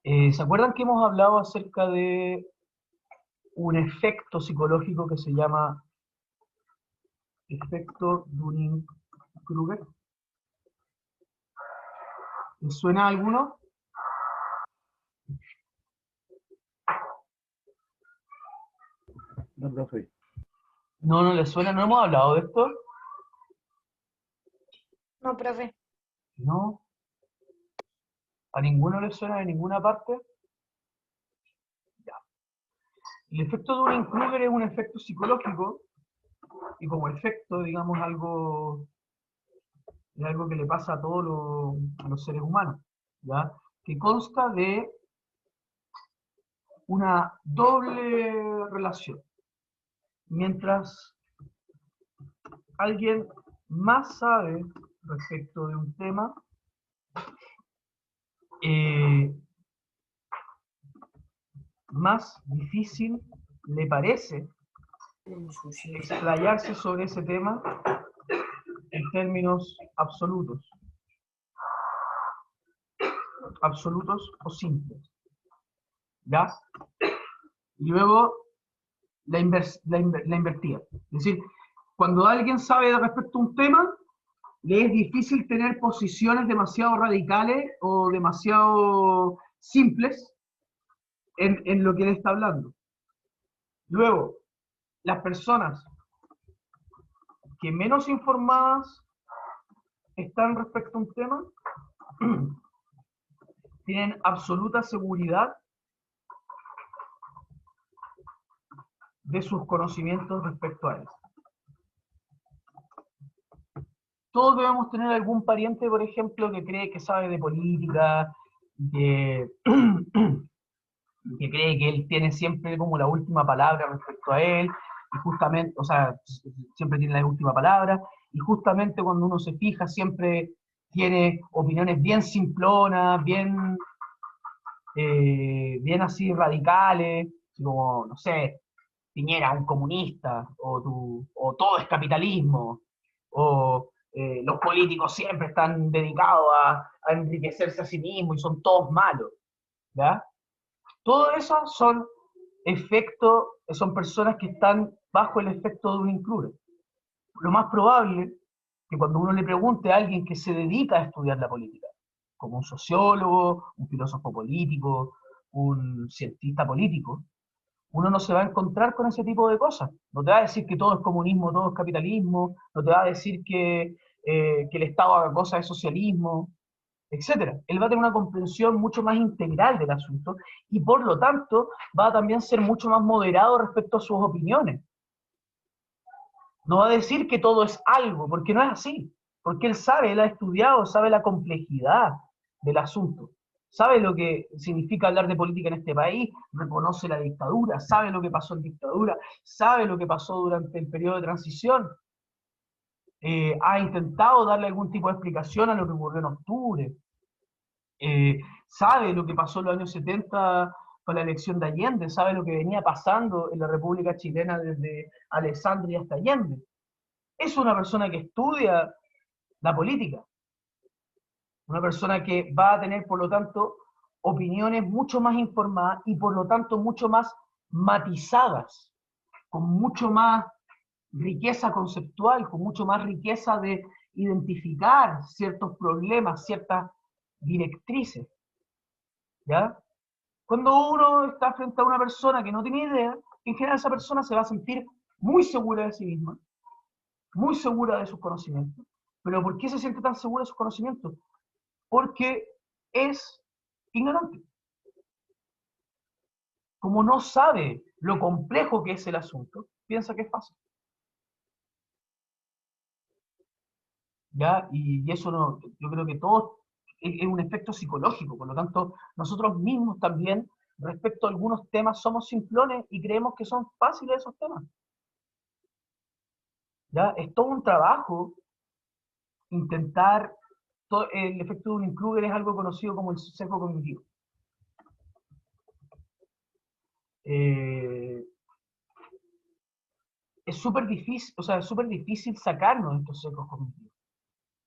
¿Se acuerdan que hemos hablado acerca de un efecto psicológico que se llama efecto Dunning-Kruger? ¿Les suena a alguno? No, profe. No, no les suena, no hemos hablado de esto. No, profe. No, a ninguno les suena de ninguna parte. Ya. El efecto Dunning-Kruger es un efecto psicológico y como efecto, digamos, es algo que le pasa a todos los seres humanos, ¿ya? Que consta de una doble relación. Mientras alguien más sabe respecto de un tema, más difícil le parece explayarse sobre ese tema en términos absolutos o simples. ¿Ya? Y luego la invertida. Es decir, cuando alguien sabe respecto a un tema, le es difícil tener posiciones demasiado radicales o demasiado simples en lo que él está hablando. Luego, las personas que menos informadas están respecto a un tema tienen absoluta seguridad de sus conocimientos respecto a él. Todos debemos tener algún pariente, por ejemplo, que cree que sabe de política, que, que cree que él tiene siempre como la última palabra respecto a él, y justamente, o sea, siempre tiene la última palabra, y justamente cuando uno se fija siempre tiene opiniones bien simplonas, bien así radicales, como, no sé, Piñera, un comunista, o todo es capitalismo, o los políticos siempre están dedicados a enriquecerse a sí mismos y son todos malos, ¿ya? Todo eso son efectos, son personas que están bajo el efecto de un include. Lo más probable que cuando uno le pregunte a alguien que se dedica a estudiar la política, como un sociólogo, un filósofo político, un cientista político, uno no se va a encontrar con ese tipo de cosas. No te va a decir que todo es comunismo, todo es capitalismo, no te va a decir que el Estado haga cosas de socialismo, etcétera. Él va a tener una comprensión mucho más integral del asunto y por lo tanto va a también ser mucho más moderado respecto a sus opiniones. No va a decir que todo es algo, porque no es así. Porque él sabe, él ha estudiado, sabe la complejidad del asunto. Sabe lo que significa hablar de política en este país, reconoce la dictadura, sabe lo que pasó en dictadura, sabe lo que pasó durante el periodo de transición, ha intentado darle algún tipo de explicación a lo que ocurrió en octubre, sabe lo que pasó en los años 70 con la elección de Allende, sabe lo que venía pasando en la República Chilena desde Alessandria hasta Allende. Es una persona que estudia la política, una persona que va a tener, por lo tanto, opiniones mucho más informadas y, por lo tanto, mucho más matizadas, con mucho más riqueza conceptual, con mucho más riqueza de identificar ciertos problemas, ciertas directrices, ¿ya? Cuando uno está frente a una persona que no tiene idea, en general esa persona se va a sentir muy segura de sí misma, muy segura de sus conocimientos. ¿Pero por qué se siente tan segura de sus conocimientos? Porque es ignorante. Como no sabe lo complejo que es el asunto, piensa que es fácil. ¿Ya? Y eso no, yo creo que todo es un efecto psicológico, por lo tanto, nosotros mismos también, respecto a algunos temas, somos simplones y creemos que son fáciles esos temas. ¿Ya? Es todo un trabajo intentar, el efecto de Dunning-Kruger es algo conocido como el sesgo cognitivo. Es súper difícil, o sea, es súper difícil sacarnos estos sesgos cognitivos,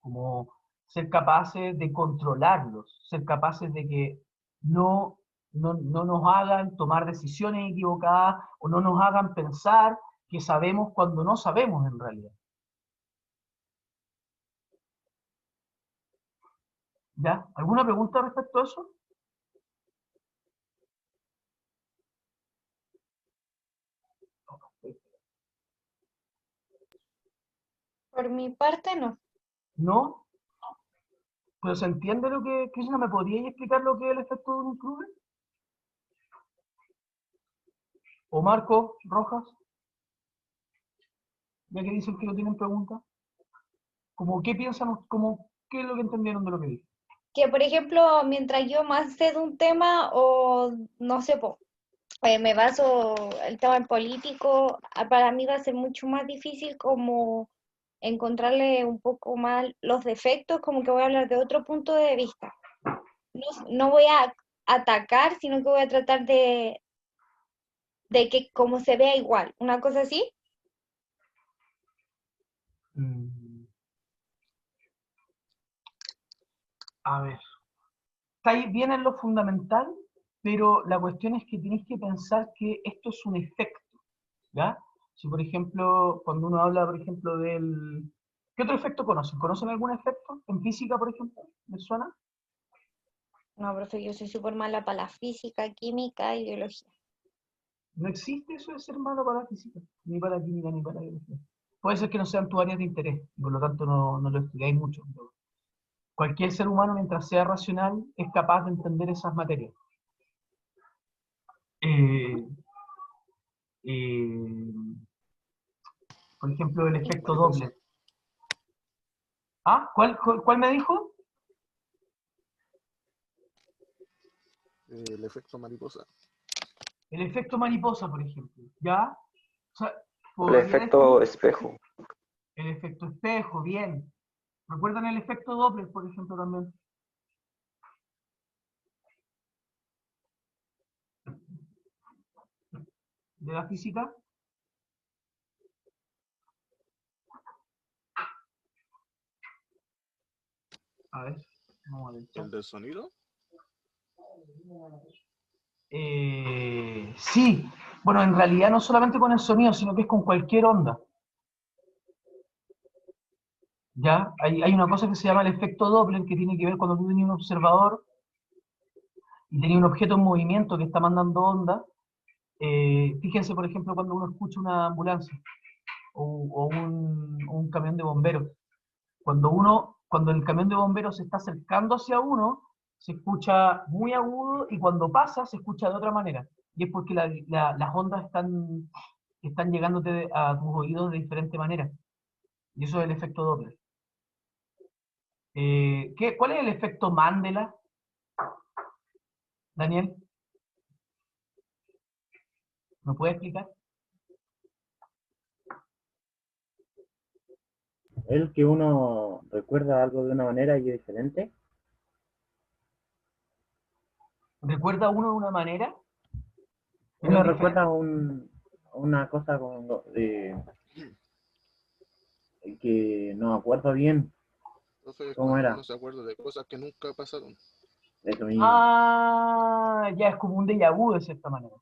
como ser capaces de controlarlos, ser capaces de que no no nos hagan tomar decisiones equivocadas o no nos hagan pensar que sabemos cuando no sabemos en realidad. ¿Ya? ¿Alguna pregunta respecto a eso? Por mi parte, no. ¿No? ¿Pero se entiende lo que, Krishna, me podríais explicar lo que es el efecto de un Kruger? ¿O Marco Rojas? Ya que dicen que no tienen preguntas. ¿Cómo qué piensan, como, qué es lo que entendieron de lo que dije? Que, por ejemplo, mientras yo más sé de un tema o no sé, me baso el tema en político, para mí va a ser mucho más difícil como encontrarle un poco más los defectos, como que voy a hablar de otro punto de vista. No, no voy a atacar, sino que voy a tratar de que como se vea igual, una cosa así. Mm, a ver, estáis bien en lo fundamental, pero la cuestión es que tenéis que pensar que esto es un efecto, ¿ya? Si, por ejemplo, cuando uno habla, por ejemplo, del... ¿Qué otro efecto conocen? ¿Conocen algún efecto en física, por ejemplo? ¿Me suena? No, profe, yo soy súper mala para la física, química y biología. No existe eso de ser malo para la física, ni para la química, ni para la biología. Puede ser que no sean tus áreas de interés, y por lo tanto no lo estudiáis mucho. Pero cualquier ser humano, mientras sea racional, es capaz de entender esas materias. Eh, eh, por ejemplo, el Efecto efecto mariposa. doble. ¿Ah? ¿Cuál me dijo? El efecto mariposa. El efecto mariposa, por ejemplo. ¿Ya? O sea, El podría efecto definir espejo. el efecto espejo, bien. ¿Recuerdan el efecto Doppler, por ejemplo, también? De la física. A ver, vamos a ver el chat. ¿El del sonido? Sí, bueno, en realidad no solamente con el sonido, sino que es con cualquier onda. ¿Ya? Hay una cosa que se llama el efecto Doppler, que tiene que ver cuando tú tenías un observador y tenías un objeto en movimiento que está mandando onda. Fíjense, por ejemplo, cuando uno escucha una ambulancia o un camión de bomberos. Cuando el camión de bomberos se está acercando hacia uno, se escucha muy agudo y cuando pasa se escucha de otra manera. Y es porque las ondas están llegándote a tus oídos de diferente manera. Y eso es el efecto Doppler. ¿Cuál es el efecto Mandela, Daniel? ¿Me puede explicar? El que uno recuerda algo de una manera y es diferente. ¿Recuerda uno de una manera, pero Uno es diferente? recuerda una cosa que no acuerdo bien Entonces es cómo cuando era. uno se acuerda de cosas que nunca pasaron. Eso mismo. Ah, ya es como un déjà vu de cierta manera.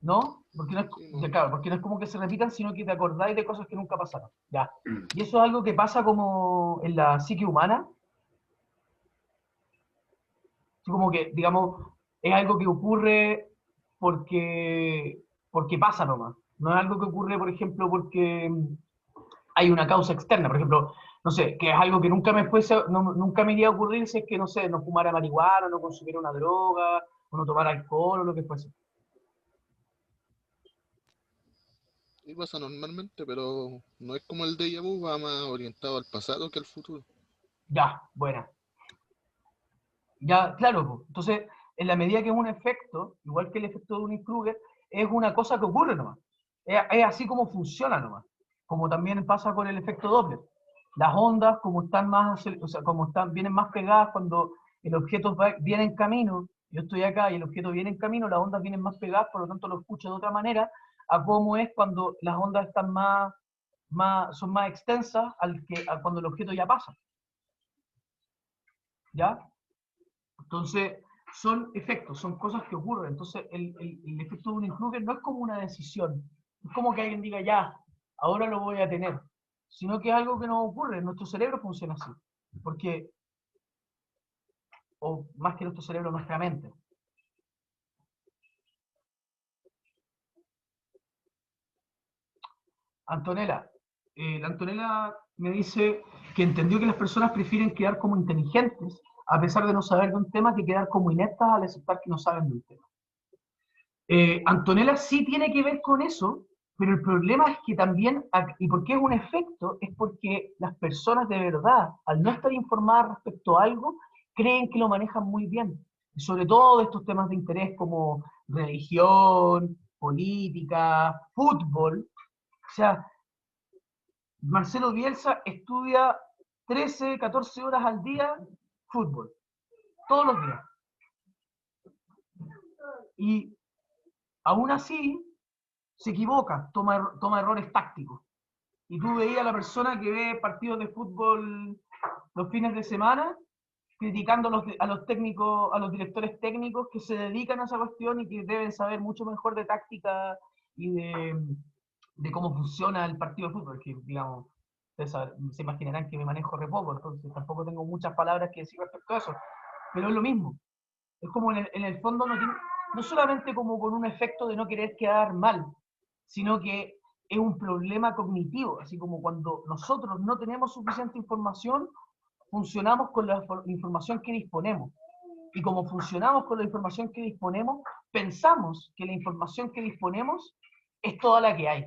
¿No? Porque no es, Sí, ya, no. claro, porque no es como que se repitan, sino que te acordáis de cosas que nunca pasaron. Ya. Y eso es algo que pasa como en la psique humana, así como que, digamos, es algo que ocurre porque pasa nomás. No es algo que ocurre, por ejemplo, porque hay una causa externa. Por ejemplo, no sé, que es algo que nunca me iría a ocurrir si es que, no sé, no fumara marihuana, no consumiera una droga, o no tomara alcohol, o lo que fuese. Y pasa normalmente, pero no es como el déjà vu, va más orientado al pasado que al futuro. Ya, buena. Ya, claro, po. Entonces, en la medida que es un efecto, igual que el efecto de Dunning-Kruger, es una cosa que ocurre nomás. Es así como funciona nomás. Como también pasa con el efecto Doppler. Las ondas, como están o sea, vienen más pegadas cuando el objeto viene en camino, yo estoy acá y el objeto viene en camino, las ondas vienen más pegadas, por lo tanto lo escucho de otra manera, a cómo es cuando las ondas están son más extensas a cuando el objeto ya pasa. ¿Ya? Entonces, son efectos, son cosas que ocurren. Entonces, el efecto de Dunning-Kruger no es como una decisión, es como que alguien diga, ya, ahora lo voy a tener, sino que es algo que nos ocurre, nuestro cerebro funciona así, porque, o más que nuestro cerebro, nuestra mente. Antonella, la Antonella me dice que entendió que las personas prefieren quedar como inteligentes, a pesar de no saber de un tema, que quedar como ineptas al aceptar que no saben de un tema. Antonella sí tiene que ver con eso, pero el problema es que también, y por qué es un efecto, es porque las personas de verdad, al no estar informadas respecto a algo, creen que lo manejan muy bien. Y sobre todo de estos temas de interés como religión, política, fútbol. O sea, Marcelo Bielsa estudia 13, 14 horas al día fútbol, todos los días. Y aún así se equivoca, toma errores tácticos. Y tú veías a la persona que ve partidos de fútbol los fines de semana criticando a los técnicos, a los directores técnicos que se dedican a esa cuestión y que deben saber mucho mejor de táctica y de cómo funciona el partido de fútbol, que digamos, se imaginarán que me manejo re poco, entonces tampoco tengo muchas palabras que decir respecto a eso, pero es lo mismo. Es como en el fondo no solamente como con un efecto de no querer quedar mal, sino que es un problema cognitivo, así como cuando nosotros no tenemos suficiente información, funcionamos con la información que disponemos. Y como funcionamos con la información que disponemos, pensamos que la información que disponemos es toda la que hay.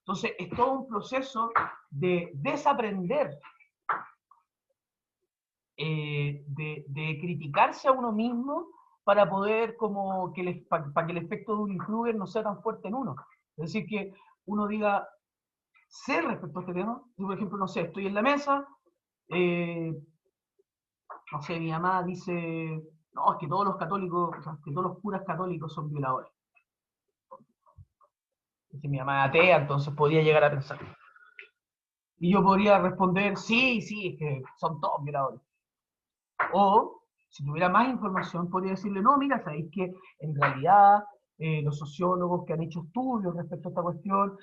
Entonces, es todo un proceso de desaprender, de criticarse a uno mismo para poder como que para que el efecto de un Kruger no sea tan fuerte en uno. Es decir, que uno diga, sé respecto a este tema. Yo, por ejemplo, no sé, estoy en la mesa, no sé, mi mamá dice, no, es que todos los católicos, o sea, que todos los curas católicos son violadores. Si mi mamá es atea, entonces podría llegar a pensar. Y yo podría responder, sí, sí, es que son todos violadores. O, si tuviera más información, podría decirle, no, mira, sabéis que en realidad los sociólogos que han hecho estudios respecto a esta cuestión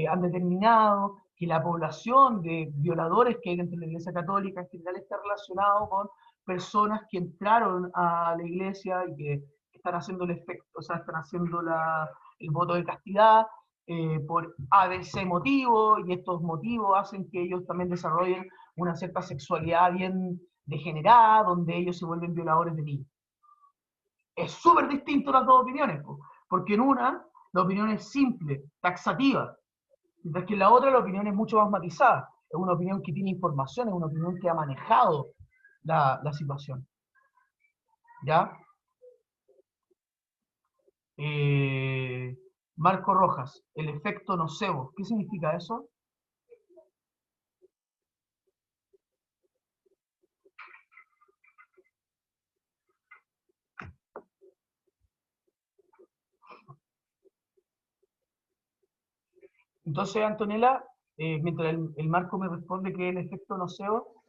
han determinado que la población de violadores que hay dentro de la Iglesia Católica en general está relacionado con personas que entraron a la Iglesia y que están haciendo el efecto, o sea, están haciendo el voto de castidad por ABC motivo, y estos motivos hacen que ellos también desarrollen una cierta sexualidad bien degenerada, donde ellos se vuelven violadores de niños. Es súper distinto las dos opiniones, porque en una la opinión es simple, taxativa, mientras que en la otra la opinión es mucho más matizada. Es una opinión que tiene información, es una opinión que ha manejado la situación. ¿Ya? Marco Rojas, el efecto nocebo. ¿Qué significa eso? Entonces, Antonella, mientras el Marco me responde que es el efecto nocebo,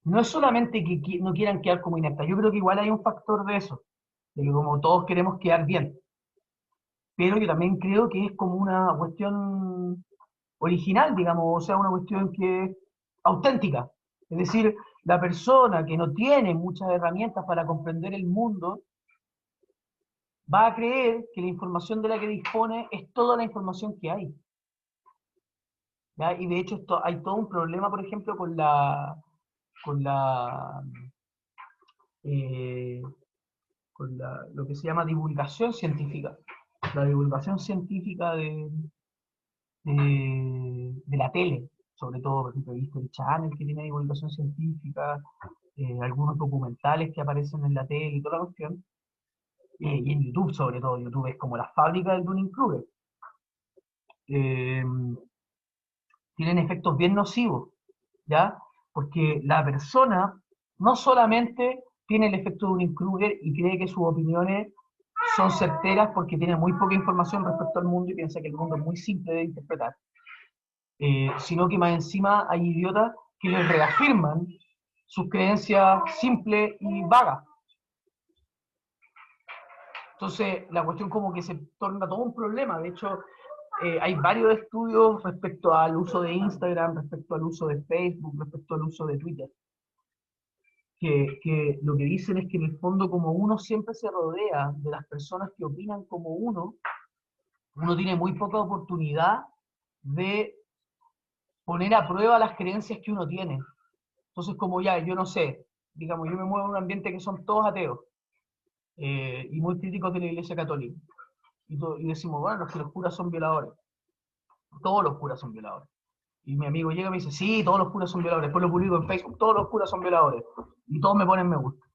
no es solamente que no quieran quedar como ineptas, yo creo que igual hay un factor de eso, de que como todos queremos quedar bien, pero yo también creo que es como una cuestión original, digamos, o sea, una cuestión que es auténtica. Es decir, la persona que no tiene muchas herramientas para comprender el mundo va a creer que la información de la que dispone es toda la información que hay. ¿Ya? Y de hecho hay todo un problema, por ejemplo, con la, eh, lo que se llama divulgación científica. La divulgación científica de la tele, sobre todo, por ejemplo, History Channel, que tiene divulgación científica, algunos documentales que aparecen en la tele y toda la cuestión, y en YouTube sobre todo. YouTube es como la fábrica del Dunning-Kruger. Tienen efectos bien nocivos, ¿ya? Porque la persona no solamente tiene el efecto de Dunning-Kruger y cree que sus opiniones son certeras porque tiene muy poca información respecto al mundo y piensa que el mundo es muy simple de interpretar, sino que más encima hay idiotas que les reafirman sus creencias simples y vagas. Entonces, la cuestión como que se torna todo un problema. De hecho, hay varios estudios respecto al uso de Instagram, respecto al uso de Facebook, respecto al uso de Twitter, que lo que dicen es que en el fondo, como uno siempre se rodea de las personas que opinan como uno tiene muy poca oportunidad de poner a prueba las creencias que uno tiene. Entonces, como ya, yo no sé, digamos, yo me muevo en un ambiente que son todos ateos, y muy críticos de la Iglesia Católica. Y decimos, bueno, es que los curas son violadores. Todos los curas son violadores. Y mi amigo llega y me dice, sí, todos los curas son violadores. Después lo publico en Facebook, todos los curas son violadores. Y todos me ponen me gusta.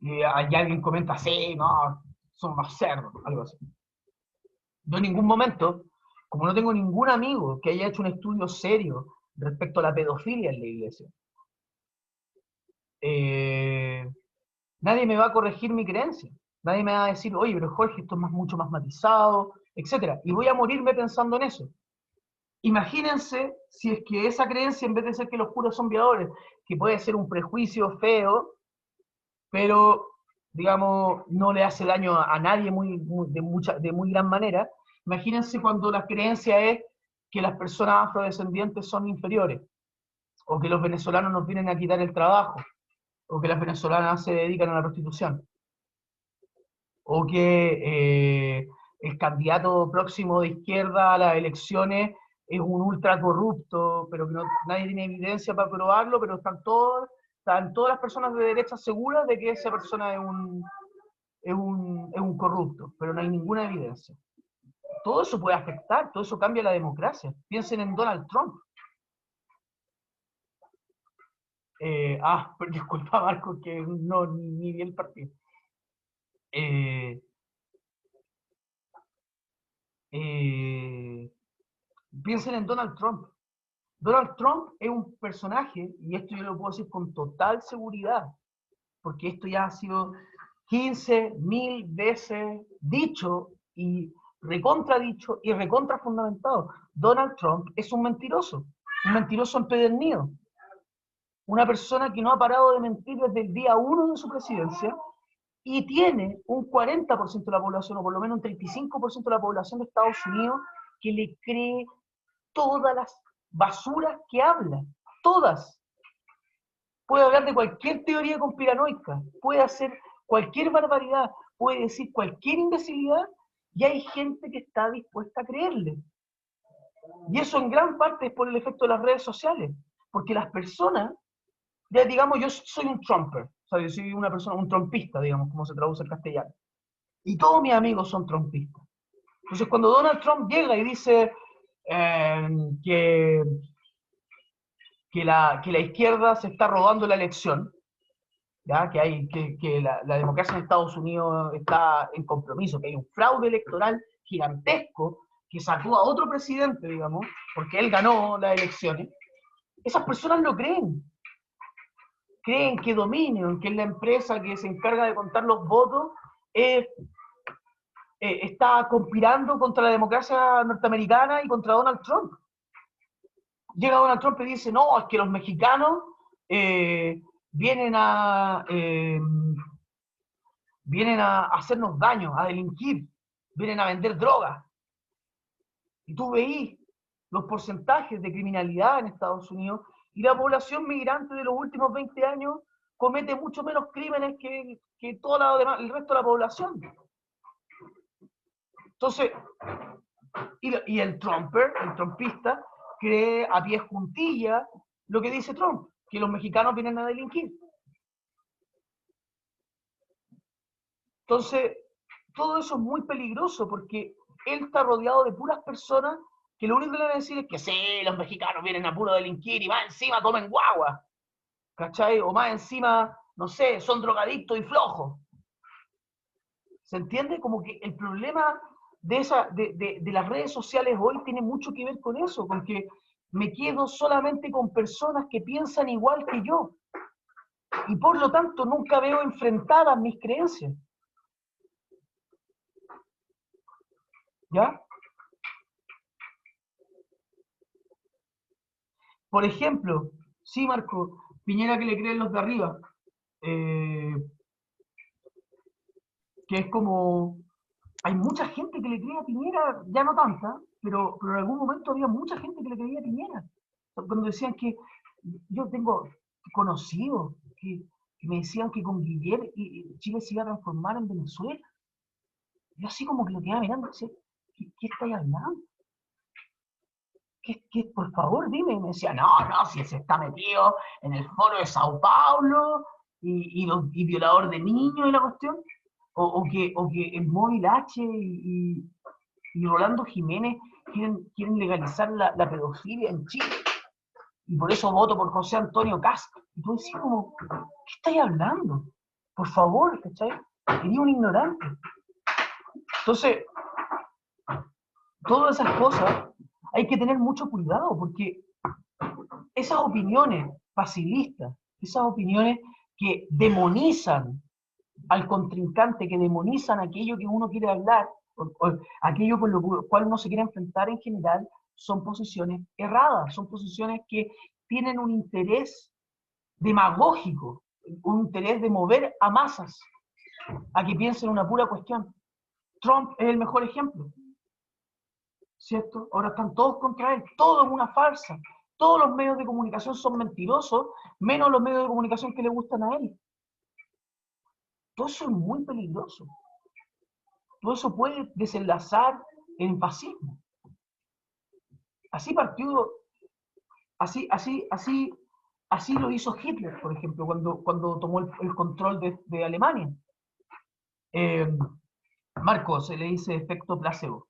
Y alguien comenta, sí, no, son más cerdos, algo así. Yo en ningún momento, como no tengo ningún amigo que haya hecho un estudio serio respecto a la pedofilia en la iglesia, nadie me va a corregir mi creencia. Nadie me va a decir, oye, pero Jorge, esto es mucho más matizado, etc. Y voy a morirme pensando en eso. Imagínense si es que esa creencia, en vez de ser que los curas son violadores, que puede ser un prejuicio feo, pero, digamos, no le hace daño a nadie de muy gran manera. Imagínense cuando la creencia es que las personas afrodescendientes son inferiores, o que los venezolanos nos vienen a quitar el trabajo, o que las venezolanas se dedican a la prostitución, o que el candidato próximo de izquierda a las elecciones es un ultra corrupto, pero que nadie tiene evidencia para probarlo, pero están todas las personas de derecha seguras de que esa persona es un corrupto, pero no hay ninguna evidencia. Todo eso puede afectar, todo eso cambia la democracia. Piensen en Donald Trump. Pero disculpa, Marco, que no, ni vi el partido. Piensen en Donald Trump. Donald Trump es un personaje, y esto yo lo puedo decir con total seguridad, porque esto ya ha sido 15.000 veces dicho y recontradicho y recontrafundamentado. Donald Trump es un mentiroso empedernido, una persona que no ha parado de mentir desde el día 1 de su presidencia, y tiene un 40% de la población, o por lo menos un 35% de la población de Estados Unidos, que le cree todas las basuras que habla, todas. Puede hablar de cualquier teoría conspiranoica, puede hacer cualquier barbaridad, puede decir cualquier imbecilidad, y hay gente que está dispuesta a creerle. Y eso en gran parte es por el efecto de las redes sociales, porque las personas, ya digamos, yo soy un trumper, o sea, yo soy una persona, un trompista, digamos, como se traduce en castellano, y todos mis amigos son trompistas. Entonces, cuando Donald Trump llega y dice que la izquierda se está robando la elección, ¿ya? Que la democracia en Estados Unidos está en compromiso, que hay un fraude electoral gigantesco que sacó a otro presidente, digamos, porque él ganó las elecciones, esas personas lo creen. Creen que Dominion, que es la empresa que se encarga de contar los votos, está conspirando contra la democracia norteamericana y contra Donald Trump. Llega Donald Trump y dice, no, es que los mexicanos vienen a hacernos daño, a delinquir, vienen a vender drogas. Y tú veís los porcentajes de criminalidad en Estados Unidos, y la población migrante de los últimos 20 años comete mucho menos crímenes que todo el resto de la población. Entonces, y el trumpista, cree a pie juntilla lo que dice Trump, que los mexicanos vienen a delinquir. Entonces, todo eso es muy peligroso, porque él está rodeado de puras personas que lo único que le van a decir es que sí, los mexicanos vienen a puro delinquir y más encima tomen guagua, ¿cachai? O más encima, no sé, son drogadictos y flojos. ¿Se entiende? Como que el problema de las redes sociales hoy tiene mucho que ver con eso, con que me quedo solamente con personas que piensan igual que yo, y por lo tanto nunca veo enfrentadas mis creencias. ¿Ya? Por ejemplo, sí, Marco, Piñera que le creen los de arriba, eh, que es como, hay mucha gente que le cree a Piñera, ya no tanta, pero en algún momento había mucha gente que le creía a Piñera. Cuando decían que, yo tengo conocidos que me decían que con Guillermo Chile se iba a transformar en Venezuela. Yo así como que lo quedaba mirando, decía, ¿qué estáis hablando? Por favor, dime. Y me decía, no, si él se está metido en el foro de Sao Paulo y violador de niños y la cuestión. O que el Móvil H y Rolando Jiménez quieren legalizar la pedofilia en Chile. Y por eso voto por José Antonio Cast. Y tú decís como, ¿qué estáis hablando? Por favor, ¿cachai? Sería un ignorante. Entonces, todas esas cosas hay que tener mucho cuidado porque esas opiniones facilistas, esas opiniones que demonizan al contrincante, que demonizan aquello que uno quiere hablar, o aquello con lo cual uno se quiere enfrentar en general, son posiciones erradas, son posiciones que tienen un interés demagógico, un interés de mover a masas a que piensen una pura cuestión. Trump es el mejor ejemplo, ¿cierto? Ahora están todos contra él, todo es una farsa. Todos los medios de comunicación son mentirosos, menos los medios de comunicación que le gustan a él. Todo eso es muy peligroso. Todo eso puede desenlazar en fascismo. Así partió, así lo hizo Hitler, por ejemplo, cuando tomó el control de Alemania. Marco, se le dice efecto placebo.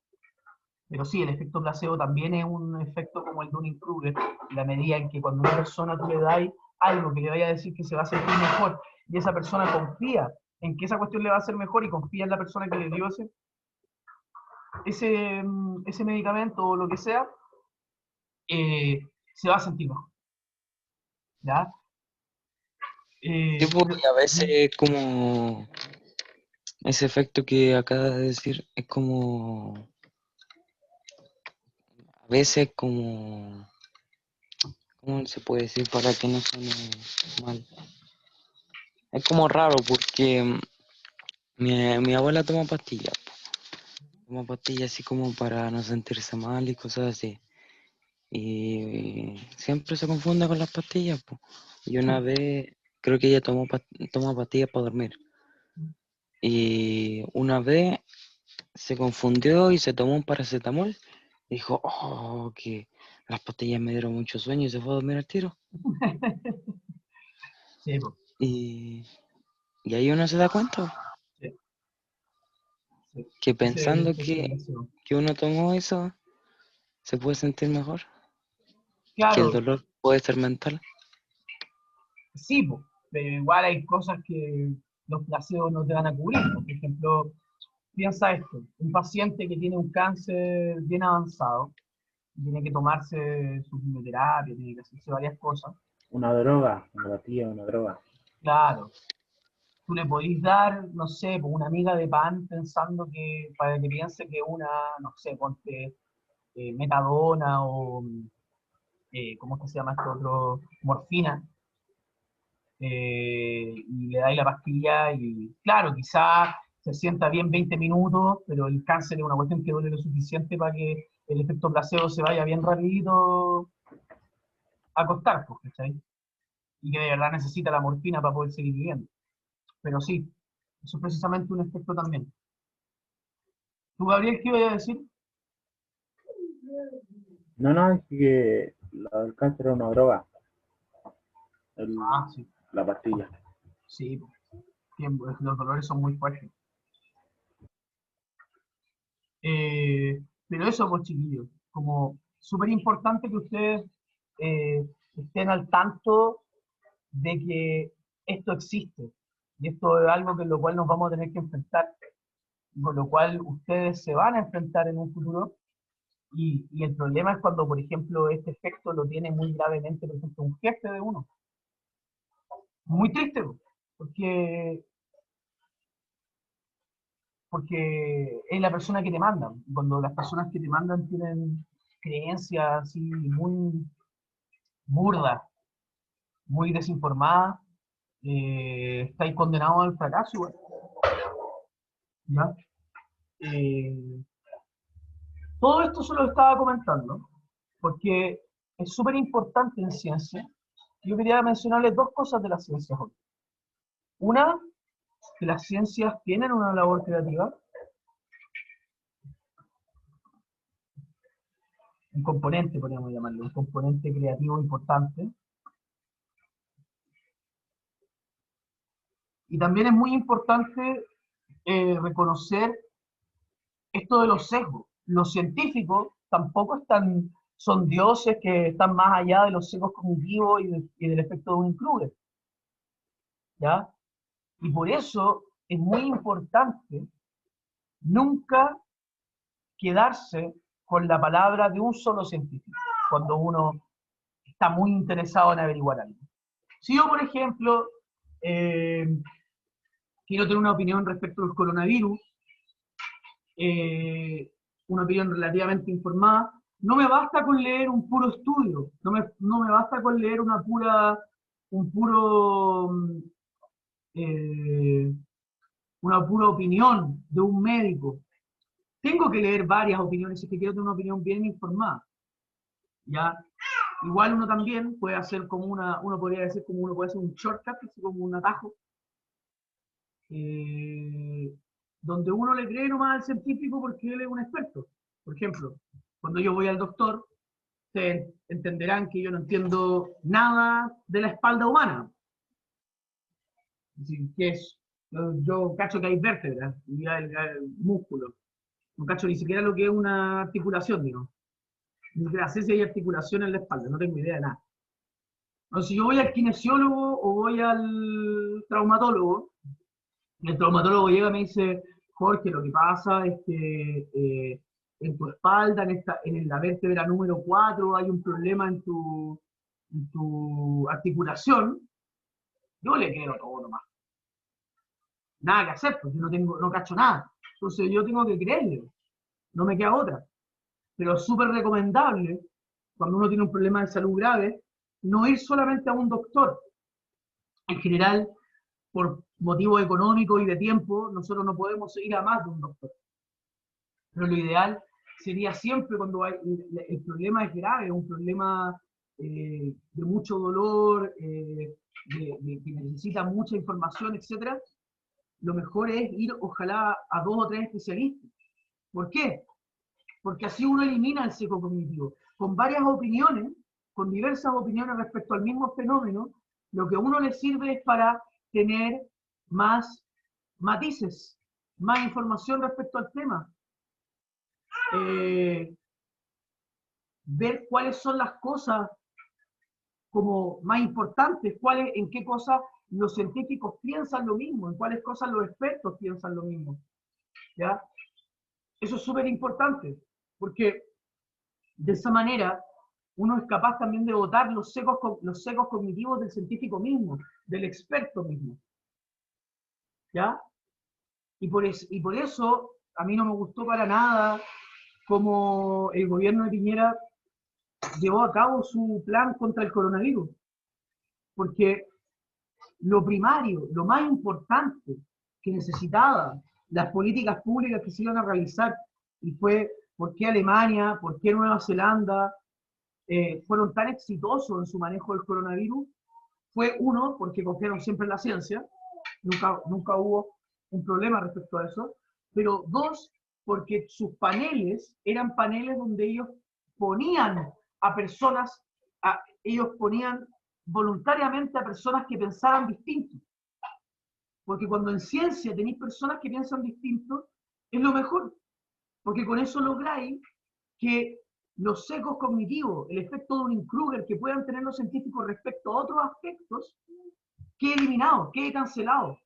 Pero sí, el efecto placebo también es un efecto como el de un Kruger, en la medida en que cuando a una persona tú le das algo que le vaya a decir que se va a sentir mejor, y esa persona confía en que esa cuestión le va a hacer mejor y confía en la persona que le dio ese medicamento o lo que sea, se va a sentir mejor. ¿Ya? Sí, pues, y a veces como ese efecto que acabas de decir es como, a veces como, ¿cómo se puede decir para que no suene mal? Es como raro porque mi abuela toma pastillas así como para no sentirse mal y cosas así. Y siempre se confunde con las pastillas, pues. Y una vez, creo que ella toma pastillas para dormir. Y una vez se confundió y se tomó un paracetamol. Dijo, oh, que las pastillas me dieron mucho sueño y se fue a dormir al tiro. Sí, pues, Y, y ahí uno se da cuenta sí, sí. que Ese es el pensando efecto placebo. que uno tomó eso, se puede sentir mejor. Que el Claro, dolor puede ser mental. sí, pues, pero igual hay cosas que los placebos no te van a cubrir. Por ejemplo, piensa esto, un paciente que tiene un cáncer bien avanzado, tiene que tomarse su quimioterapia, tiene que hacerse varias cosas. Una droga, una pastilla, una droga. Claro, tú le podís dar, no sé, pues, una miga de pan pensando que, para que piense que una, no sé, ponte metadona o, ¿cómo es que se llama esto otro? Morfina, y le dais la pastilla y, claro, quizás se sienta bien 20 minutos, pero el cáncer es una cuestión que duele lo suficiente para que el efecto placebo se vaya bien rapidito a acostar, pues, ¿cachai? Y que de verdad necesita la morfina para poder seguir viviendo. Pero sí, eso es precisamente un efecto también. ¿Tú, Gabriel, qué ibas a decir? No, no, es que el cáncer es una droga, el- Ah, sí, la pastilla. sí, los dolores son muy fuertes. Pero eso, pues, chiquillos, como súper importante que ustedes estén al tanto de que esto existe. Y esto es algo con lo cual nos vamos a tener que enfrentar, con lo cual ustedes se van a enfrentar en un futuro. Y el problema es cuando, por ejemplo, este efecto lo tiene muy gravemente, por ejemplo, un jefe de uno. Muy triste, porque, porque es la persona que te manda. Cuando las personas que te mandan tienen creencias así muy burdas, muy desinformada, estáis condenados al fracaso igual, ¿ya? Eh, Todo esto se lo estaba comentando porque es súper importante en ciencia. Yo quería mencionarles dos cosas de las ciencias hoy. Una, que las ciencias tienen una labor creativa, un componente, podríamos llamarlo, un componente creativo importante. Y también es muy importante reconocer esto de los sesgos. Los científicos tampoco son dioses que están más allá de los sesgos cognitivos y del efecto de un include, ¿ya? Y por eso es muy importante nunca quedarse con la palabra de un solo científico, cuando uno está muy interesado en averiguar algo. Si yo, por ejemplo, eh, quiero tener una opinión respecto del coronavirus, una opinión relativamente informada, no me basta con leer un puro estudio, no me basta con leer un puro, eh, una pura opinión de un médico. Tengo que leer varias opiniones si es que quiero tener una opinión bien informada. ¿Ya? Igual uno también puede hacer uno podría decir como uno puede hacer un shortcut, así como un atajo, donde uno le cree nomás al científico porque él es un experto. Por ejemplo, cuando yo voy al doctor, ustedes entenderán que yo no entiendo nada de la espalda humana. Es decir, que es, yo cacho que hay vértebras y hay músculos. No cacho ni siquiera lo que es una articulación, digo. Ni siquiera sé si hay articulación en la espalda, no tengo idea de nada. Entonces, si yo voy al kinesiólogo o voy al traumatólogo, el traumatólogo llega y me dice, Jorge, lo que pasa es que en tu espalda, en la vértebra número 4, hay un problema en tu articulación. Yo le creo todo nomás. Nada que hacer, porque no cacho nada. Entonces yo tengo que creerle, no me queda otra. Pero es súper recomendable, cuando uno tiene un problema de salud grave, no ir solamente a un doctor. En general, por motivos económicos y de tiempo, nosotros no podemos ir a más de un doctor. Pero lo ideal sería siempre cuando el problema es grave, un problema de mucho dolor, que necesita mucha información, etc., lo mejor es ir ojalá a 2 o 3 especialistas. ¿Por qué? Porque así uno elimina el psicocognitivo. Con varias opiniones, con diversas opiniones respecto al mismo fenómeno, lo que a uno le sirve es para tener más matices, más información respecto al tema. Ver cuáles son las cosas como más importantes, en qué cosas los científicos piensan lo mismo, en cuáles cosas los expertos piensan lo mismo. ¿Ya? Eso es súper importante, porque de esa manera uno es capaz también de votar los sesgos cognitivos del científico mismo, del experto mismo. ¿Ya? Y por eso a mí no me gustó para nada cómo el gobierno de Piñera llevó a cabo su plan contra el coronavirus. Porque lo primario, lo más importante que necesitaba las políticas públicas que se iban a realizar, y fue por qué Alemania, por qué Nueva Zelanda fueron tan exitosos en su manejo del coronavirus, fue uno, porque confiaron siempre en la ciencia, nunca hubo un problema respecto a eso, pero dos, porque sus paneles eran paneles donde ellos ponían a personas, ellos ponían voluntariamente a personas que pensaran distinto. Porque cuando en ciencia tenéis personas que piensan distinto, es lo mejor. Porque con eso lográis que los sesgos cognitivos, el efecto de Dunning-Kruger que puedan tener los científicos respecto a otros aspectos, quede eliminado, quede cancelado.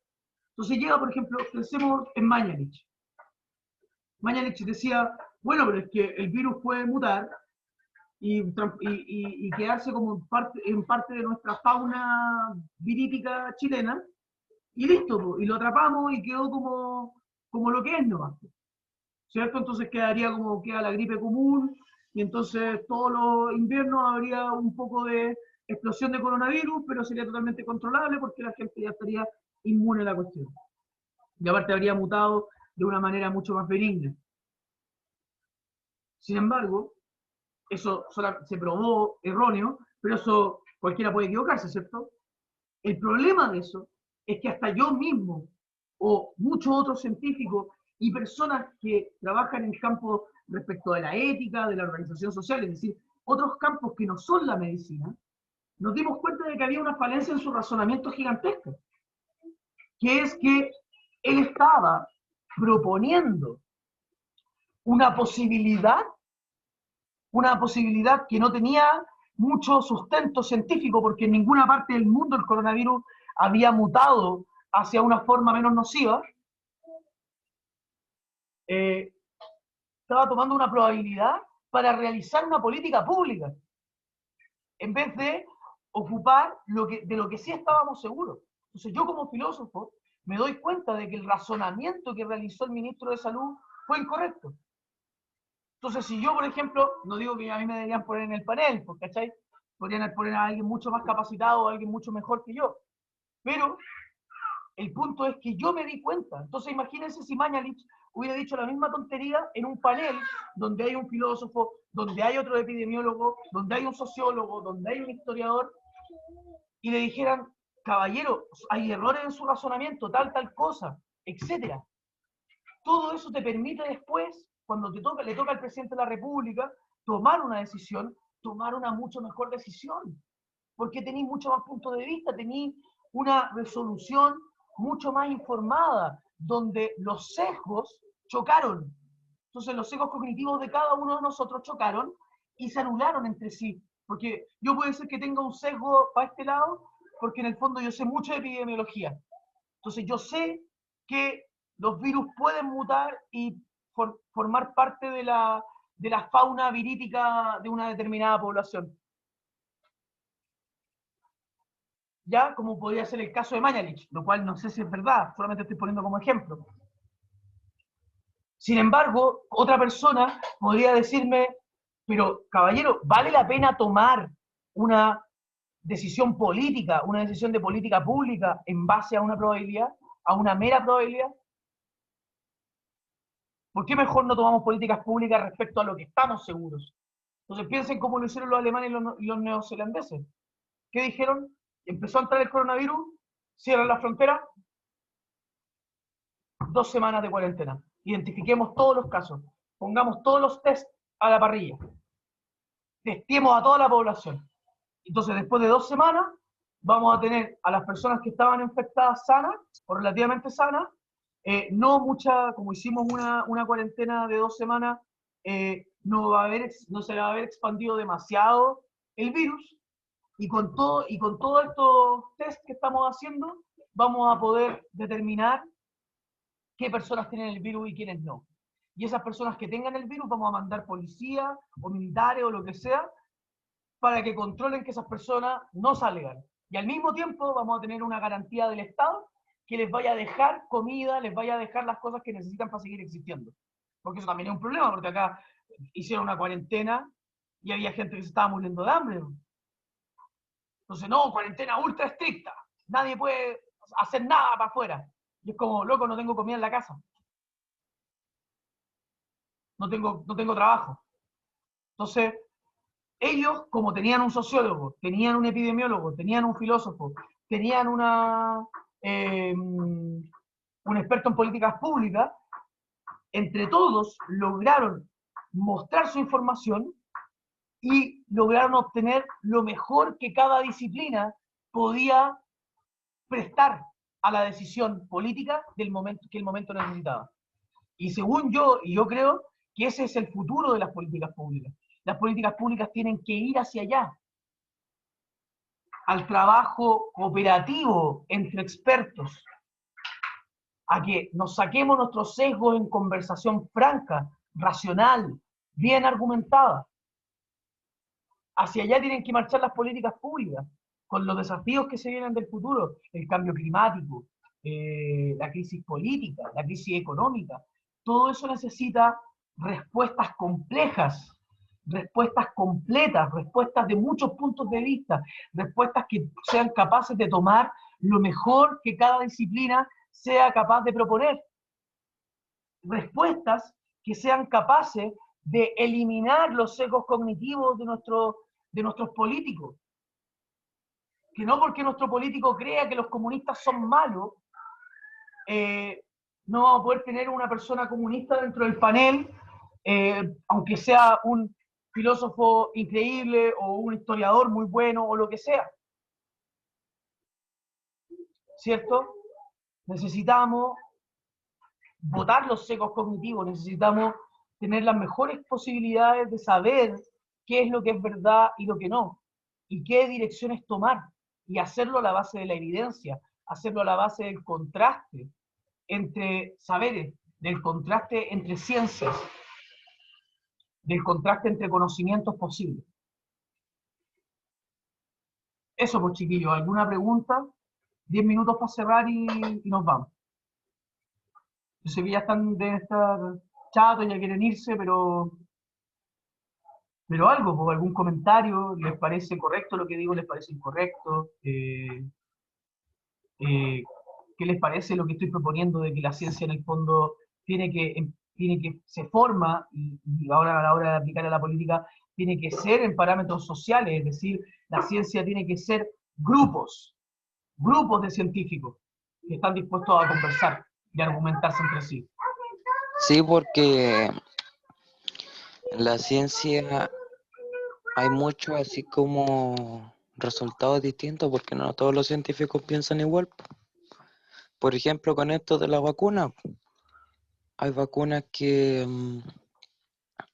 Entonces llega, por ejemplo, pensemos en Mañalich. Mañalich decía, bueno, pero es que el virus puede mutar y quedarse como en parte de nuestra fauna virítica chilena, y listo, y lo atrapamos y quedó como lo que es nomás, ¿cierto? Entonces quedaría como queda la gripe común, y entonces todos los inviernos habría un poco de explosión de coronavirus, pero sería totalmente controlable porque la gente ya estaría inmune a la cuestión. Y aparte habría mutado de una manera mucho más benigna. Sin embargo, eso se probó erróneo, pero eso cualquiera puede equivocarse, ¿cierto? El problema de eso es que hasta yo mismo, o muchos otros científicos y personas que trabajan en el campo respecto de la ética, de la organización social, es decir, otros campos que no son la medicina, nos dimos cuenta de que había una falencia en su razonamiento gigantesca, que es que él estaba proponiendo una posibilidad que no tenía mucho sustento científico, porque en ninguna parte del mundo el coronavirus había mutado hacia una forma menos nociva. Estaba tomando una probabilidad para realizar una política pública, en vez de ocupar de lo que sí estábamos seguros. Entonces yo como filósofo me doy cuenta de que el razonamiento que realizó el ministro de Salud fue incorrecto. Entonces, si yo, por ejemplo, no digo que a mí me deberían poner en el panel, porque, ¿cachai? Podrían poner a alguien mucho más capacitado o a alguien mucho mejor que yo. Pero el punto es que yo me di cuenta. Entonces, imagínense si Mañalich hubiera dicho la misma tontería en un panel donde hay un filósofo, donde hay otro epidemiólogo, donde hay un sociólogo, donde hay un historiador, y le dijeran, caballero, hay errores en su razonamiento, tal cosa, etc. Todo eso te permite después, cuando le toca al presidente de la República, tomar una decisión, tomar una mucho mejor decisión. Porque tenéis mucho más puntos de vista, tenéis una resolución mucho más informada, donde los sesgos chocaron. Entonces los sesgos cognitivos de cada uno de nosotros chocaron y se anularon entre sí. Porque yo puede ser que tenga un sesgo para este lado, porque en el fondo yo sé mucho de epidemiología. Entonces yo sé que los virus pueden mutar y formar parte de la fauna virítica de una determinada población. Ya, como podría ser el caso de Mañalich, lo cual no sé si es verdad, solamente estoy poniendo como ejemplo. Sin embargo, otra persona podría decirme, pero caballero, ¿vale la pena tomar una decisión política, una decisión de política pública en base a una probabilidad, a una mera probabilidad? ¿Por qué mejor no tomamos políticas públicas respecto a lo que estamos seguros? Entonces piensen cómo lo hicieron los alemanes y los neozelandeses. ¿Qué dijeron? Empezó a entrar el coronavirus, cierran la frontera, 2 semanas de cuarentena. Identifiquemos todos los casos, pongamos todos los test a la parrilla, testiemos a toda la población. Entonces, después de 2 semanas, vamos a tener a las personas que estaban infectadas sanas, o relativamente sanas, no mucha, como hicimos una cuarentena de 2 semanas, no se va a haber expandido demasiado el virus, y con todos estos test que estamos haciendo, vamos a poder determinar qué personas tienen el virus y quiénes no. Y esas personas que tengan el virus, vamos a mandar policía o militares o lo que sea, para que controlen que esas personas no salgan. Y al mismo tiempo vamos a tener una garantía del Estado que les vaya a dejar comida, les vaya a dejar las cosas que necesitan para seguir existiendo. Porque eso también es un problema, porque acá hicieron una cuarentena y había gente que se estaba muriendo de hambre. Entonces, no, cuarentena ultra estricta. Nadie puede hacer nada para afuera. Y es como, loco, no tengo comida en la casa. No tengo trabajo. Entonces, ellos, como tenían un sociólogo, tenían un epidemiólogo, tenían un filósofo, tenían un experto en políticas públicas, entre todos lograron mostrar su información y lograron obtener lo mejor que cada disciplina podía prestar a la decisión política del momento que el momento necesitaba. Y según yo, y yo creo que ese es el futuro de las políticas públicas. Las políticas públicas tienen que ir hacia allá, al trabajo cooperativo entre expertos, a que nos saquemos nuestros sesgos en conversación franca, racional, bien argumentada. Hacia allá tienen que marchar las políticas públicas, con los desafíos que se vienen del futuro, el cambio climático, la crisis política, la crisis económica. Todo eso necesita respuestas complejas respuestas completas, respuestas de muchos puntos de vista, respuestas que sean capaces de tomar lo mejor que cada disciplina sea capaz de proponer. Respuestas que sean capaces de eliminar los sesgos cognitivos de nuestros políticos. Que no porque nuestro político crea que los comunistas son malos, no vamos a poder tener una persona comunista dentro del panel, aunque sea un filósofo increíble o un historiador muy bueno o lo que sea. ¿Cierto? Necesitamos botar los sesgos cognitivos, necesitamos tener las mejores posibilidades de saber qué es lo que es verdad y lo que no, y qué direcciones tomar, y hacerlo a la base de la evidencia, hacerlo a la base del contraste entre saberes, del contraste entre ciencias, del contraste entre conocimientos posibles. Eso, pues chiquillos, ¿alguna pregunta? 10 minutos para cerrar y nos vamos. Yo sé que ya deben estar chatos, ya quieren irse, pero algo, pues, algún comentario, ¿les parece correcto lo que digo? ¿Les parece incorrecto? ¿Qué les parece lo que estoy proponiendo de que la ciencia en el fondo se forma, y ahora a la hora de aplicar a la política, tiene que ser en parámetros sociales? Es decir, la ciencia tiene que ser grupos de científicos que están dispuestos a conversar y argumentarse entre sí. Sí, porque en la ciencia hay mucho así como resultados distintos, porque no todos los científicos piensan igual. Por ejemplo, con esto de la vacuna, hay vacunas que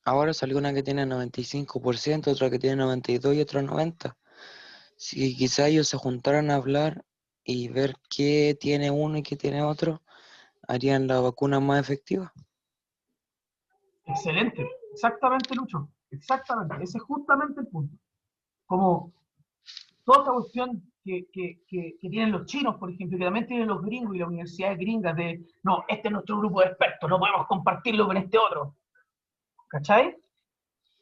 ahora salió una que tiene 95%, otra que tiene 92% y otra 90%. Si quizá ellos se juntaran a hablar y ver qué tiene uno y qué tiene otro, harían la vacuna más efectiva. Excelente, exactamente, Lucho, exactamente, ese es justamente el punto. Como toda esta cuestión que tienen los chinos, por ejemplo, que también tienen los gringos y las universidades gringas de, no, este es nuestro grupo de expertos, no podemos compartirlo con este otro. ¿Cachai?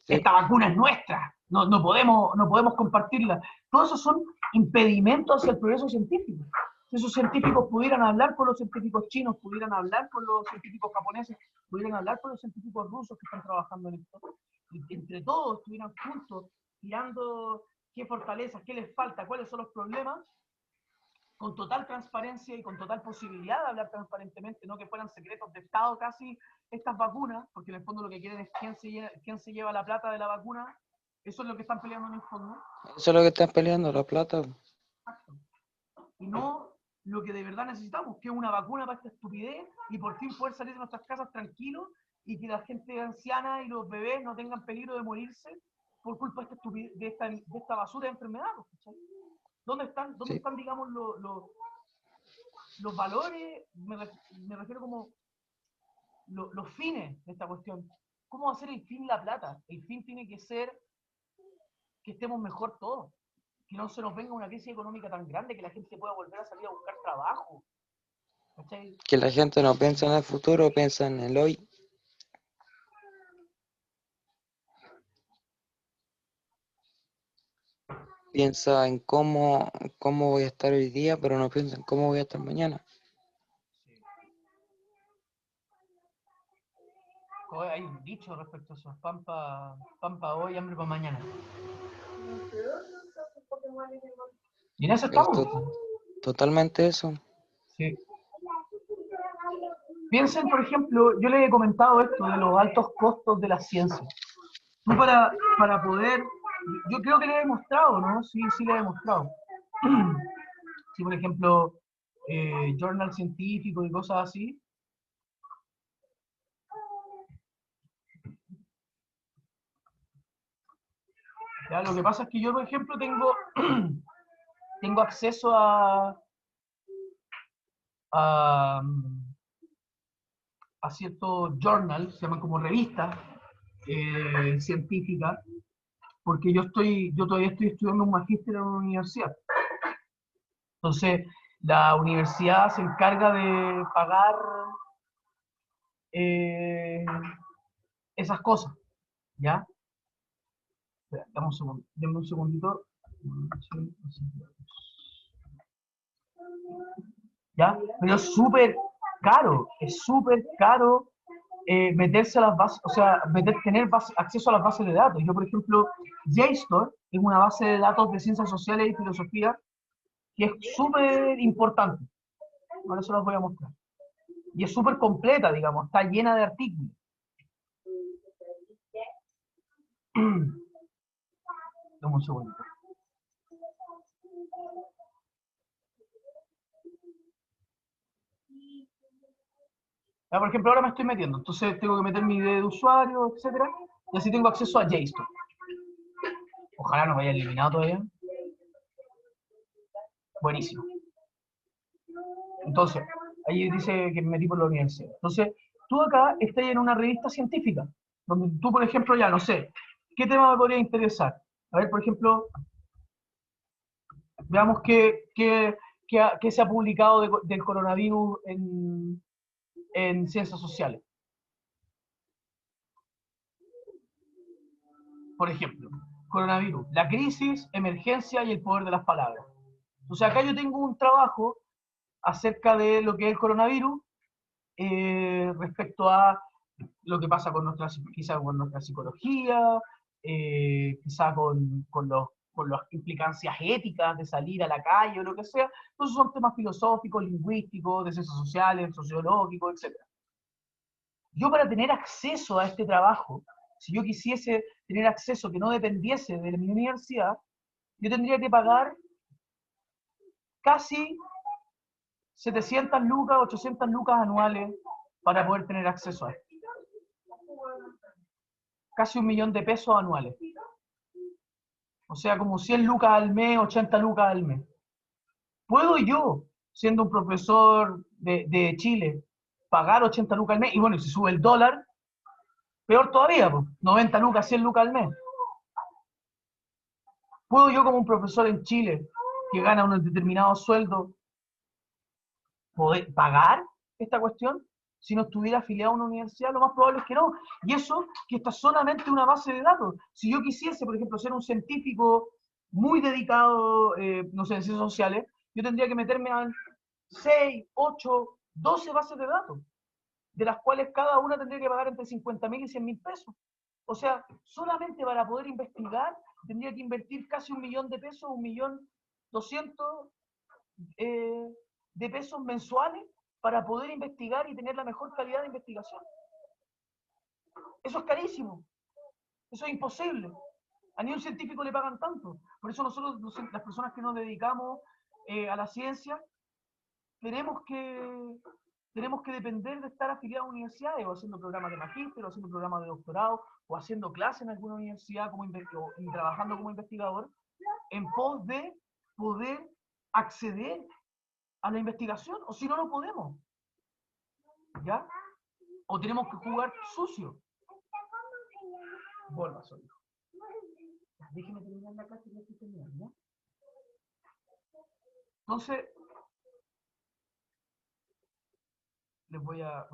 Sí. Esta vacuna es nuestra, no podemos compartirla. Todos esos son impedimentos hacia el progreso científico. Si esos científicos pudieran hablar con los científicos chinos, pudieran hablar con los científicos japoneses, pudieran hablar con los científicos rusos que están trabajando en esto, y entre todos estuvieran juntos, tirando qué fortalezas, qué les falta, cuáles son los problemas, con total transparencia y con total posibilidad de hablar transparentemente, no que fueran secretos de Estado casi estas vacunas, porque en el fondo lo que quieren es quién se lleva la plata de la vacuna. Eso es lo que están peleando en el fondo. Eso es lo que están peleando, la plata. Exacto. Y no lo que de verdad necesitamos, que es una vacuna para esta estupidez, y por fin poder salir de nuestras casas tranquilos, y que la gente anciana y los bebés no tengan peligro de morirse por culpa de esta basura de enfermedades. ¿Dónde están, digamos, los valores? Me refiero como los fines de esta cuestión. ¿Cómo va a ser el fin la plata? El fin tiene que ser que estemos mejor todos, que no se nos venga una crisis económica tan grande que la gente pueda volver a salir a buscar trabajo. ¿Cachai? Que la gente no piensa en el futuro, piensa en el hoy. Piensa en cómo voy a estar hoy día, pero no piensa en cómo voy a estar mañana. Hay un dicho respecto a eso: pampa hoy, hambre para mañana. Y en eso estamos. Totalmente eso. Sí. Piensen, por ejemplo, yo les he comentado esto de los altos costos de la ciencia. Tú para poder, yo creo que les he demostrado, ¿no? Sí, les he demostrado. Si, por ejemplo, journal científico y cosas así. Ya, lo que pasa es que yo, por ejemplo, tengo acceso a ciertos journals, se llaman como revistas científicas, porque yo todavía estoy estudiando un magíster en una universidad. Entonces, la universidad se encarga de pagar esas cosas, ¿ya? Espera, dame un segundo, denme un segundito. ¿Ya? Pero es súper caro meterse a las bases, o sea, tener acceso a las bases de datos. Yo, por ejemplo, JSTOR es una base de datos de ciencias sociales y filosofía que es súper importante. Ahora se los voy a mostrar. Y es súper completa, digamos, está llena de artículos. Dame un segundo. Ya, por ejemplo, ahora me estoy metiendo, entonces tengo que meter mi ID de usuario, etcétera, y así tengo acceso a JSTOR. Ojalá no me haya eliminado todavía. Buenísimo. Entonces, ahí dice que me metí por la universidad. Entonces, tú acá estás en una revista científica, donde tú, por ejemplo, ya no sé, ¿qué tema me podría interesar? A ver, por ejemplo, veamos qué se ha publicado del coronavirus en ciencias sociales. Por ejemplo, coronavirus, la crisis, emergencia y el poder de las palabras. Entonces acá yo tengo un trabajo acerca de lo que es el coronavirus respecto a lo que pasa con quizá con nuestra psicología, quizá con las implicancias éticas de salir a la calle o lo que sea. Entonces son temas filosóficos, lingüísticos, de ciencias sociales, sociológicos, etc. Yo para tener acceso a este trabajo, si yo quisiese tener acceso que no dependiese de mi universidad, yo tendría que pagar casi 700 lucas, 800 lucas anuales para poder tener acceso a esto. Casi 1.000.000 de pesos anuales. O sea, como 100 lucas al mes, 80 lucas al mes. ¿Puedo yo, siendo un profesor de Chile, pagar 80 lucas al mes? Y bueno, si sube el dólar, peor todavía, pues, 90 lucas, 100 lucas al mes. ¿Puedo yo como un profesor en Chile, que gana un determinado sueldo, poder pagar esta cuestión? Si no estuviera afiliado a una universidad, lo más probable es que no. Y eso, que esta es solamente una base de datos. Si yo quisiese, por ejemplo, ser un científico muy dedicado, no sé, en ciencias sociales, yo tendría que meterme a 6, 8, 12 bases de datos, de las cuales cada una tendría que pagar entre 50.000 y 100.000 pesos. O sea, solamente para poder investigar, tendría que invertir casi 1.000.000 de pesos, 1.200.000 de pesos mensuales para poder investigar y tener la mejor calidad de investigación. Eso es carísimo. Eso es imposible. A ni un científico le pagan tanto. Por eso nosotros, las personas que nos dedicamos a la ciencia, tenemos que depender de estar afiliados a universidades, o haciendo programas de magíster, o haciendo programas de doctorado, o haciendo clases en alguna universidad y trabajando como investigador, en pos de poder acceder a la investigación, o si no, no podemos. ¿Ya? O tenemos que jugar sucio. Vuelva, soy hijo. Déjeme terminar la clase y ya estoy terminando, ¿ya? Entonces, les voy a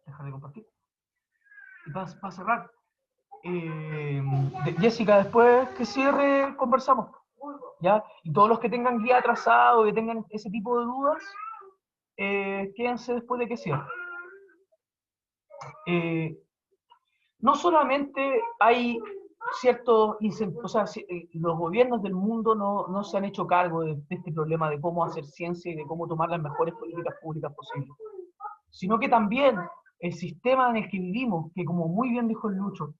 dejar de compartir. Y para cerrar, Jessica, después que cierre, conversamos. ¿Ya? Y todos los que tengan guía atrasado, que tengan ese tipo de dudas, quédense después de que cierre. No solamente hay ciertos incentivos, o sea, los gobiernos del mundo no se han hecho cargo de este problema de cómo hacer ciencia y de cómo tomar las mejores políticas públicas posibles, sino que también el sistema en el que vivimos, que como muy bien dijo el Lucho,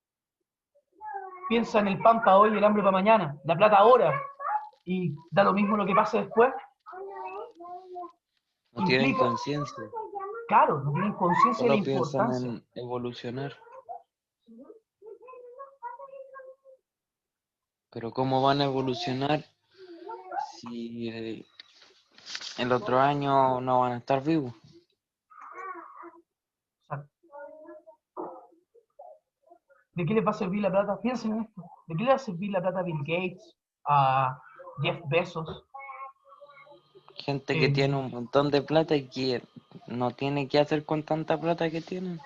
piensa en el pan para hoy y el hambre para mañana, la plata ahora, y da lo mismo lo que pase después. No tienen conciencia. Claro, no tienen conciencia de la Solo piensan importancia. en evolucionar. Pero ¿cómo van a evolucionar si el otro año no van a estar vivos? ¿De qué les va a servir la plata? Piensen en esto. ¿De qué le va a servir la plata a Bill Gates, a Jeff Bezos? Gente que tiene un montón de plata y que no tiene qué hacer con tanta plata que tienen.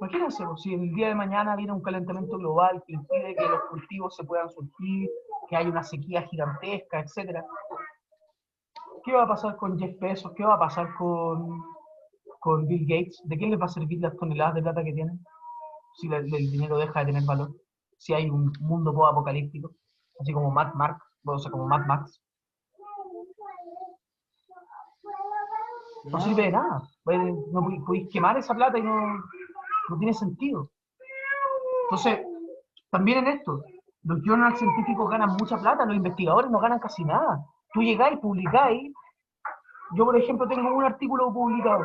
Imagínense, pues, si el día de mañana viene un calentamiento global que impide que los cultivos se puedan surgir, que hay una sequía gigantesca, etcétera. ¿Qué va a pasar con Jeff Bezos? ¿Qué va a pasar con Bill Gates? ¿De qué les va a servir las toneladas de plata que tienen? Si el dinero deja de tener valor. Si hay un mundo post-apocalíptico, así como Mad Max, o sea, como Mad Max. No sirve de nada. No podéis quemar esa plata y no tiene sentido. Entonces, también en esto, los journals científicos ganan mucha plata, los investigadores no ganan casi nada. Tú llegáis, publicáis. Yo, por ejemplo, tengo un artículo publicado,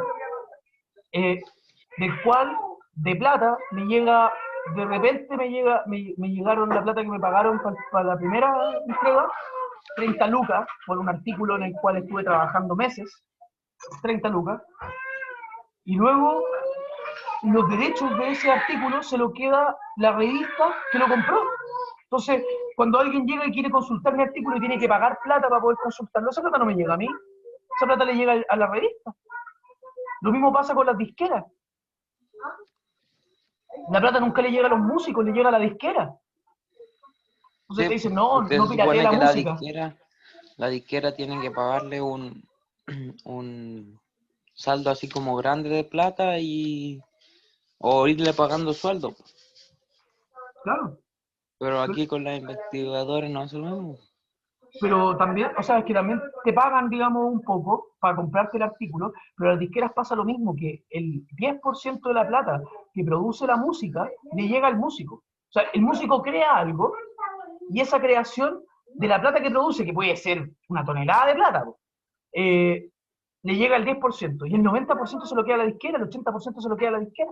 del cual, de plata, me llega, de repente me llegaron la plata que me pagaron para la primera entrega, 30 lucas, por un artículo en el cual estuve trabajando meses, 30 lucas, y luego los derechos de ese artículo se lo queda la revista que lo compró. Entonces, cuando alguien llega y quiere consultar mi artículo y tiene que pagar plata para poder consultarlo, esa plata no me llega a mí, esa plata le llega a la revista. Lo mismo pasa con las disqueras. La plata nunca le llega a los músicos, le llega a la disquera. Entonces Sí, te dicen, no, porque no se piratee supone la que música. la disquera tiene que pagarle un saldo así como grande de plata o irle pagando sueldo. Claro. Pero aquí con los investigadores no hace lo mismo. Pero también, o sea, es que también te pagan, digamos, un poco para comprarte el artículo, pero a las disqueras pasa lo mismo, que el 10% de la plata que produce la música le llega al músico. O sea, el músico crea algo y esa creación de la plata que produce, que puede ser una tonelada de plata, le llega al 10% y el 90% se lo queda a la disquera, el 80% se lo queda a la disquera.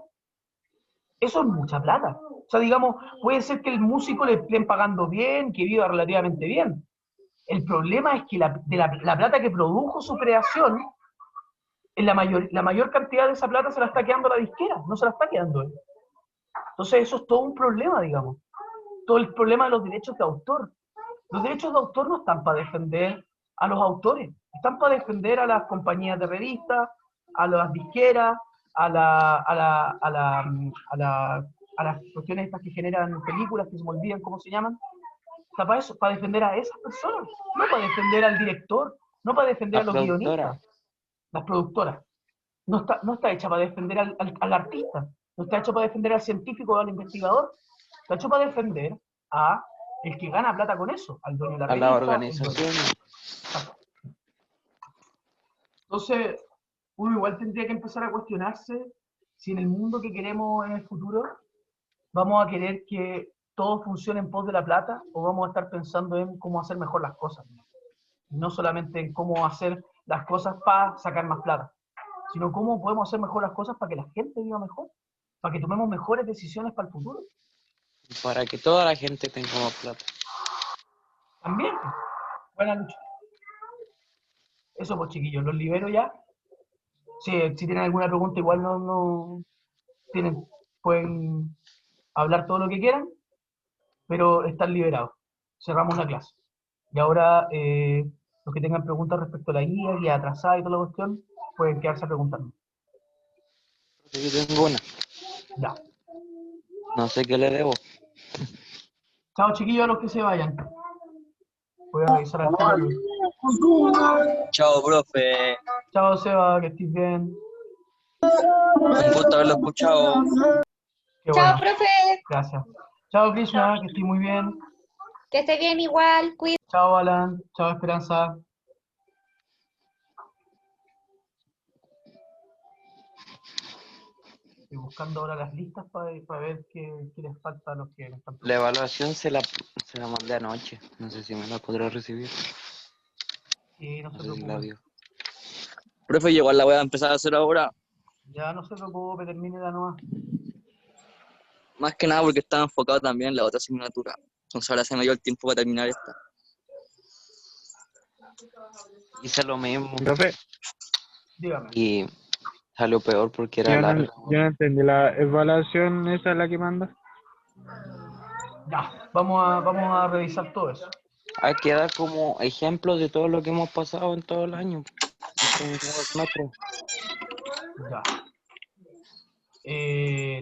Eso es mucha plata. O sea, digamos, puede ser que el músico le estén pagando bien, que viva relativamente bien. El problema es que la plata que produjo su creación, en la mayor cantidad de esa plata se la está quedando la disquera, no se la está quedando él. Entonces eso es todo un problema, digamos. Todo el problema de los derechos de autor. Los derechos de autor no están para defender a los autores, están para defender a las compañías de revistas, a las disqueras, a las cuestiones estas que generan películas, que se me olvidan cómo se llaman. Está para eso, para defender a esas personas, no para defender al director, no para defender a La los productora. guionistas, las productoras. No está hecha para defender al artista, no está hecha para defender al científico o al investigador, está hecho para defender a el que gana plata con eso, al dueño de la A las revista. organizaciones. Entonces, uno igual tendría que empezar a cuestionarse si en el mundo que queremos en el futuro vamos a querer que todo funcione en pos de la plata o vamos a estar pensando en cómo hacer mejor las cosas. No solamente en cómo hacer las cosas para sacar más plata, sino cómo podemos hacer mejor las cosas para que la gente viva mejor, para que tomemos mejores decisiones para el futuro. Para que toda la gente tenga más plata. También, buena lucha. Eso pues chiquillos, los libero ya. Si tienen alguna pregunta igual no tienen, pueden hablar todo lo que quieran, pero están liberados. Cerramos la clase. Y ahora, los que tengan preguntas respecto a la guía atrasada y toda la cuestión, pueden quedarse preguntando. Yo tengo una. Ya. No sé qué le debo. Chao chiquillos a los que se vayan. Voy a revisar al tiro. Chao, profe. Chao Seba, que estés bien. Un gusto haberlo escuchado. Qué Chao, bueno, profe. gracias. Chao Krishna, que estés muy bien. Que esté bien igual. Cuídate. Chao Alan, chao Esperanza. Estoy buscando ahora las listas para ver qué les falta a los que me están La preguntando. evaluación se la mandé anoche. No sé si me la podrá recibir. Sí, no No se sé si la preocupen. vio. Profe, yo igual la voy a empezar a hacer ahora. Ya no se preocupe, termine la nueva. Más que nada porque estaba enfocado también en la otra asignatura. Entonces ahora se me dio el tiempo para terminar esta. Hice lo mismo. Profe, Dígame. Y salió peor porque era yo no, larga. yo no entendí la evaluación, esa es la que manda. Ya, vamos a revisar todo eso. Hay que dar como ejemplos de todo lo que hemos pasado en todo el año. En todo el semestre. Ya.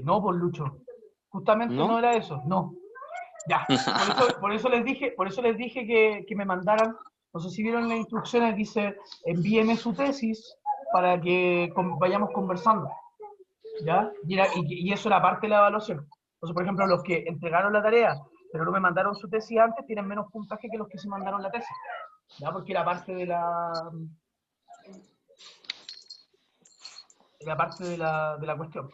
No, por Lucho. Justamente ¿No? no era eso, no. Ya, por eso les dije que me mandaran, no sé si vieron las instrucciones, dice, envíeme su tesis para que vayamos conversando, ¿ya? Y eso era parte de la evaluación. Entonces, por ejemplo, los que entregaron la tarea, pero no me mandaron su tesis antes, tienen menos puntaje que los que se mandaron la tesis, ¿ya? Porque era parte de la cuestión.